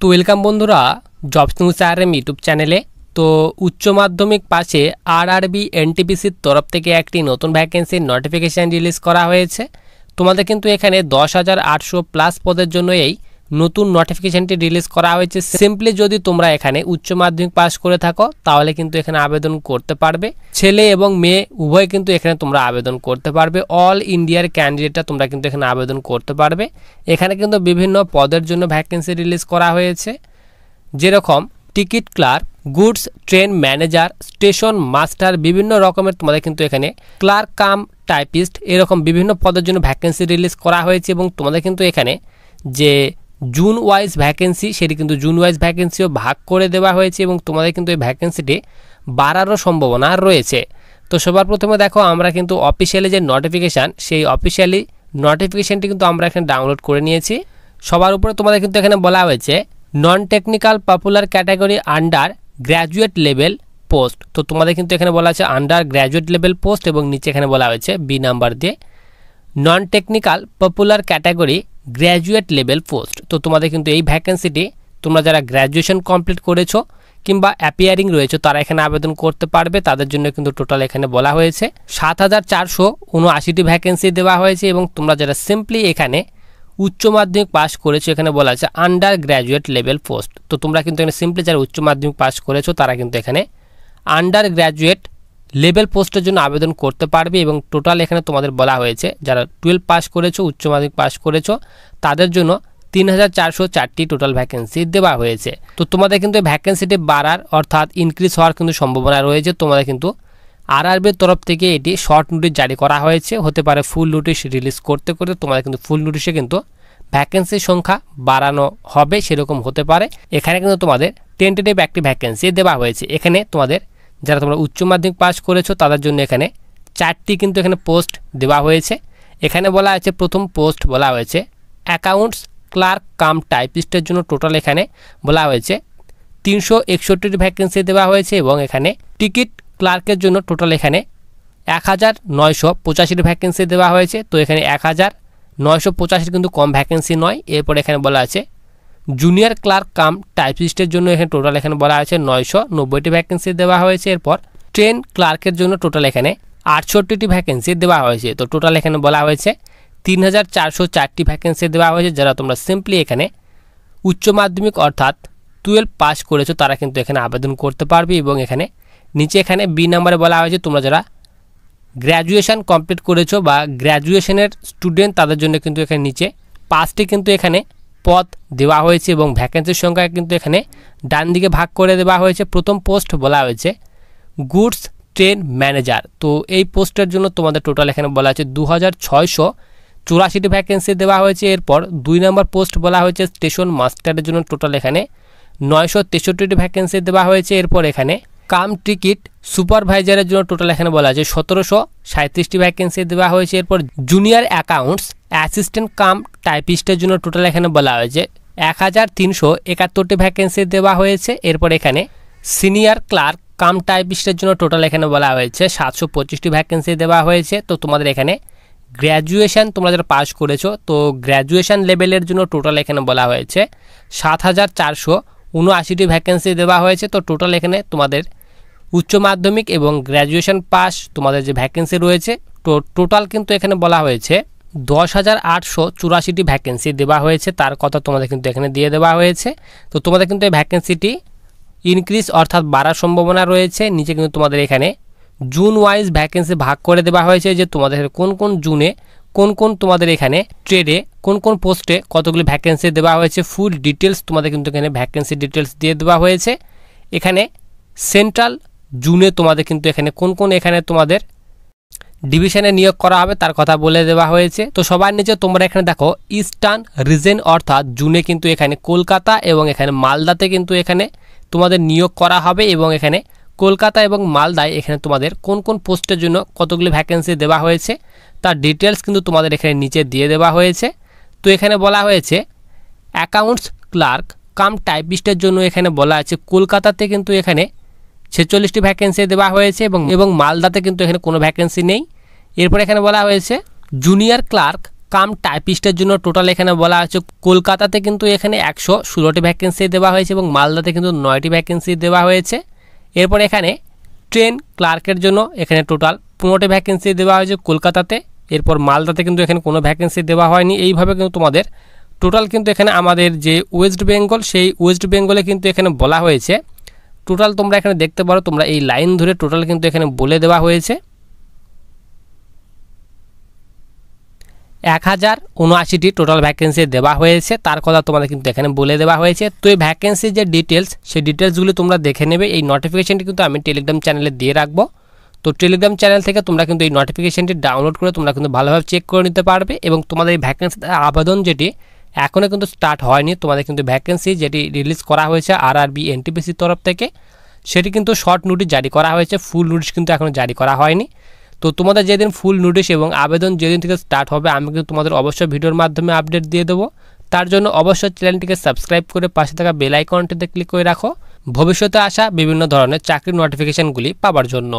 তো ওয়েলকাম বন্ধুরা jobs news RM YouTube চ্যানেলে। তো উচ্চ মাধ্যমিক পাশে আরআরবি এনটিপিসির তরফ থেকে একটি নতুন ভ্যাকেন্সির নোটিফিকেশান রিলিজ করা হয়েছে। তোমাদের কিন্তু এখানে 10,800 প্লাস পদের জন্য এই নতুন নোটিফিকেশানটি রিলিজ করা হয়েছে। সিম্পলি যদি তোমরা এখানে উচ্চ মাধ্যমিক পাস করে থাকো তাহলে কিন্তু এখানে আবেদন করতে পারবে। ছেলে এবং মেয়ে উভয় কিন্তু এখানে তোমরা আবেদন করতে পারবে। অল ইন্ডিয়ার ক্যান্ডিডেটটা তোমরা কিন্তু এখানে আবেদন করতে পারবে। এখানে কিন্তু বিভিন্ন পদের জন্য ভ্যাকেন্সি রিলিজ করা হয়েছে, যেরকম ticket clerk, goods train manager, station master, বিভিন্ন রকমের তোমাদের কিন্তু এখানে ক্লার্ক কাম টাইপিস্ট, এরকম বিভিন্ন পদের জন্য ভ্যাকেন্সি রিলিজ করা হয়েছে। এবং তোমাদের কিন্তু এখানে যে জুন ওয়াইজ ভ্যাকেন্সি সেটি কিন্তু জুন ওয়াইজ ভ্যাকেন্সিও ভাগ করে দেওয়া হয়েছে এবং তোমাদের কিন্তু এই ভ্যাকেন্সিটি বাড়ারও সম্ভাবনা রয়েছে। তো সবার প্রথমে দেখো, আমরা কিন্তু অফিসিয়ালি যে নোটিফিকেশান সেই অফিসিয়ালি নোটিফিকেশানটি কিন্তু আমরা এখানে ডাউনলোড করে নিয়েছি। সবার উপরে তোমাদের কিন্তু এখানে বলা হয়েছে non technical popular category under graduate level post. তো তোমাদের কিন্তু এখানে বলা আছে আন্ডার গ্র্যাজুয়েট লেভেল পোস্ট এবং নিচে এখানে বলা হয়েছে বি নাম্বার দিয়ে non technical popular category graduate level post. তো তোমাদের কিন্তু এই ভ্যাকেন্সিটি তোমরা যারা গ্র্যাজুয়েশন কমপ্লিট করেছো কিংবা অ্যাপিয়ারিং রয়েছে তারা এখানে আবেদন করতে পারবে। তাদের জন্য কিন্তু টোটাল এখানে বলা হয়েছে 7,479টি ভ্যাকেন্সি দেওয়া হয়েছে। এবং তোমরা যারা সিম্পলি এখানে উচ্চ মাধ্যমিক পাস করেছো এখানে বলা আছে আন্ডার গ্র্যাজুয়েট লেভেল পোস্ট। তো তোমরা কিন্তু এখানে সিম্পলি যারা উচ্চ মাধ্যমিক পাস করেছো তারা কিন্তু এখানে আন্ডার গ্র্যাজুয়েট লেভেল পোস্টের জন্য আবেদন করতে পারবে। এবং টোটাল এখানে তোমাদের বলা হয়েছে যারা 12 পাস করেছো, উচ্চ মাধ্যমিক পাস করেছো তাদের জন্য 3,404টি টোটাল ভ্যাকেন্সি দেওয়া হয়েছে। তো তোমাদের কিন্তু এই ভ্যাকেন্সিটি বাড়ার অর্থাৎ ইনক্রিজ হওয়ার কিন্তু সম্ভাবনা রয়েছে। তোমাদের কিন্তু আরআরবির তরফ থেকে এটি শর্ট নোটিশ জারি করা হয়েছে, হতে পারে ফুল নোটিশ রিলিজ করতে করতে তোমাদের কিন্তু ফুল নোটিশে কিন্তু ভ্যাকেন্সির সংখ্যা বাড়ানো হবে, সেরকম হতে পারে। এখানে কিন্তু তোমাদের টেন্টেটিভ একটি ভ্যাকেন্সি দেওয়া হয়েছে। এখানে তোমাদের যারা তোমরা উচ্চ মাধ্যমিক পাস করেছো তাদের জন্য এখানে 4টি কিন্তু এখানে পোস্ট দেওয়া হয়েছে। এখানে বলা আছে প্রথম পোস্ট বলা হয়েছে অ্যাকাউন্টস ক্লার্ক কাম টাইপিস্টের জন্য টোটাল এখানে বলা হয়েছে 361টি ভ্যাকেন্সি দেওয়া হয়েছে। এবং এখানে টিকিট ক্লার্কের জন্য টোটাল এখানে 1,985টি ভ্যাকেন্সি দেওয়া হয়েছে। তো এখানে 1,985 কিন্তু কম ভ্যাকেন্সি নয়। এরপর এখানে বলা আছে জুনিয়র ক্লার্ক কাম টাইপিস্টের জন্য এখানে টোটাল এখানে বলা আছে 990টি ভ্যাকেন্সি দেওয়া হয়েছে। এরপর ট্রেন ক্লার্কের জন্য টোটাল এখানে 68টি ভ্যাকেন্সি দেওয়া হয়েছে। তো টোটাল এখানে বলা হয়েছে 3,404টি ভ্যাকেন্সি দেওয়া হয়েছে। যারা তোমরা সিম্পলি এখানে উচ্চ মাধ্যমিক অর্থাৎ 12 পাস করেছো তারা কিন্তু এখানে আবেদন করতে পারবে। এবং এখানে নিচে এখানে বি নাম্বারে বলা হয়েছে তোমরা যারা গ্র্যাজুয়েশন কমপ্লিট করেছো বা গ্র্যাজুয়েশনের স্টুডেন্ট তাদের জন্য কিন্তু এখানে নিচে 5টি কিন্তু এখানে পদ দেওয়া হয়েছে এবং ভ্যাকেন্সির সংখ্যা কিন্তু এখানে ডান দিকে ভাগ করে দেওয়া হয়েছে। প্রথম পোস্ট বলা হয়েছে গুডস ট্রেন ম্যানেজার। তো এই পোস্টের জন্য তোমাদের টোটাল এখানে বলা আছে 2,684টি ভ্যাকেন্সি দেওয়া হয়েছে। এরপর 2 নম্বর পোস্ট বলা হয়েছে স্টেশন মাস্টারের জন্য টোটাল এখানে 963টি ভ্যাকেন্সি দেওয়া হয়েছে। এরপর এখানে কাম টিকিট সুপারভাইজারের জন্য টোটাল এখানে বলা আছে 1,737টি ভ্যাকেন্সি দেওয়া হয়েছে। এরপর জুনিয়র অ্যাকাউন্টস অ্যাসিস্ট্যান্ট কাম টাইপিস্টের জন্য টোটাল এখানে বলা হয়েছে 1,371টি ভ্যাকেন্সি দেওয়া হয়েছে। এরপর এখানে সিনিয়র ক্লার্ক কাম টাইপিস্টের জন্য টোটাল এখানে বলা হয়েছে 725টি ভ্যাকেন্সি দেওয়া হয়েছে। তো তোমাদের এখানে গ্র্যাজুয়েশন তোমরা যারা পাস করেছো তো গ্র্যাজুয়েশন লেভেলের জন্য টোটাল এখানে বলা হয়েছে 7,479টি ভ্যাকেন্সি দেওয়া হয়েছে। তো টোটাল এখানে তোমাদের উচ্চ মাধ্যমিক এবং গ্র্যাজুয়েশন পাস তোমাদের যে ভ্যাকেন্সি রয়েছে তো টোটাল কিন্তু এখানে বলা হয়েছে 10,884টি ভ্যাকেন্সি দেওয়া হয়েছে। তার কথা তোমাদের কিন্তু এখানে দিয়ে দেওয়া হয়েছে। তো তোমাদের কিন্তু এই ভ্যাকেন্সিটি ইনক্রিজ অর্থাৎ বাড়ার সম্ভাবনা রয়েছে। নিচে কিন্তু তোমাদের এখানে জুন ওয়াইজ ভ্যাকেন্সি ভাগ করে দেওয়া হয়েছে যে তোমাদের কোন কোন জুনে কোন কোন তোমাদের এখানে ট্রেডে কোন কোন পোস্টে কতগুলি ভ্যাকেন্সি দেওয়া হয়েছে। ফুল ডিটেলস তোমাদের কিন্তু এখানে ভ্যাকেন্সি ডিটেলস দিয়ে দেওয়া হয়েছে। এখানে সেন্ট্রাল জুনে তোমাদের কিন্তু এখানে কোন কোন এখানে তোমাদের ডিভিশনে নিয়োগ করা হবে তার কথা বলে দেওয়া হয়েছে। তো সবার নিচে তোমরা এখানে দেখো ইস্টার্ন রিজন অর্থাৎ জুনে কিন্তু এখানে কলকাতা এবং এখানে মালদাতে কিন্তু এখানে তোমাদের নিয়োগ করা হবে। এবং এখানে কলকাতা এবং মালদায় এখানে তোমাদের কোন কোন পোস্টের জন্য কতগুলি ভ্যাকেন্সি দেওয়া হয়েছে তার ডিটেলস কিন্তু তোমাদের এখানে নিচে দিয়ে দেওয়া হয়েছে। তো এখানে বলা হয়েছে অ্যাকাউন্টস ক্লার্ক কাম টাইপিস্টের জন্য এখানে বলা আছে কলকাতাতে কিন্তু এখানে 46টি ভ্যাকেন্সি দেওয়া হয়েছে এবং মালদাতে কিন্তু এখানে কোনো ভ্যাকেন্সি নেই। এরপর এখানে বলা হয়েছে জুনিয়র ক্লার্ক কাম টাইপিস্টের জন্য টোটাল এখানে বলা হয়েছে কলকাতাতে কিন্তু এখানে 116টি ভ্যাকেন্সি দেওয়া হয়েছে এবং মালদাতে কিন্তু 9টি ভ্যাকেন্সি দেওয়া হয়েছে। এরপর এখানে ট্রেন ক্লার্কের জন্য এখানে টোটাল 15টি ভ্যাকেন্সি দেওয়া হয়েছে কলকাতাতে। এরপর মালদাতে কিন্তু এখানে কোনো ভ্যাকেন্সি দেওয়া হয়নি। এইভাবে কিন্তু তোমাদের টোটাল কিন্তু এখানে আমাদের যে ওয়েস্ট বেঙ্গল সেই ওয়েস্ট বেঙ্গলে কিন্তু এখানে বলা হয়েছে টোটাল তোমরা এখানে দেখতে পারো, তোমরা এই লাইন ধরে টোটাল কিন্তু এখানে বলে দেওয়া হয়েছে 1079টি টোটাল ভ্যাকেন্সি দেওয়া হয়েছে, তার কথা তোমাদের কিন্তু এখানে বলে দেওয়া হয়েছে। তো এই ভ্যাকেন্সির যে ডিটেলস সেই ডিটেলসগুলো তোমরা দেখে নেবে। এই নোটিফিকেশনটি কিন্তু আমি টেলিগ্রাম চ্যানেলে দিয়ে রাখবো। তো টেলিগ্রাম চ্যানেল থেকে তোমরা কিন্তু এই নোটিফিকেশনটি ডাউনলোড করে তোমরা কিন্তু ভালোভাবে চেক করে নিতে পারবে এবং তোমাদের এই ভ্যাকেন্সি আবেদন যেটি এখনও কিন্তু স্টার্ট হয়নি, তোমাদের কিন্তু ভ্যাকেন্সি যেটি রিলিজ করা হয়েছে আরআরবি এনটিপিসির তরফ থেকে সেটি কিন্তু শর্ট নোটিশ জারি করা হয়েছে, ফুল নোটিশ কিন্তু এখনও জারি করা হয়নি। তো তোমাদের যেদিন ফুল নোটিশ এবং আবেদন যেদিন থেকে স্টার্ট হবে আমি কিন্তু তোমাদের অবশ্যই ভিডিওর মাধ্যমে আপডেট দিয়ে দেবো। তার জন্য অবশ্যই চ্যানেলটিকে সাবস্ক্রাইব করে পাশে থাকা বেল আইকনটিতে ক্লিক করে রাখো ভবিষ্যতে আসা বিভিন্ন ধরনের চাকরির নোটিফিকেশনগুলি পাওয়ার জন্য।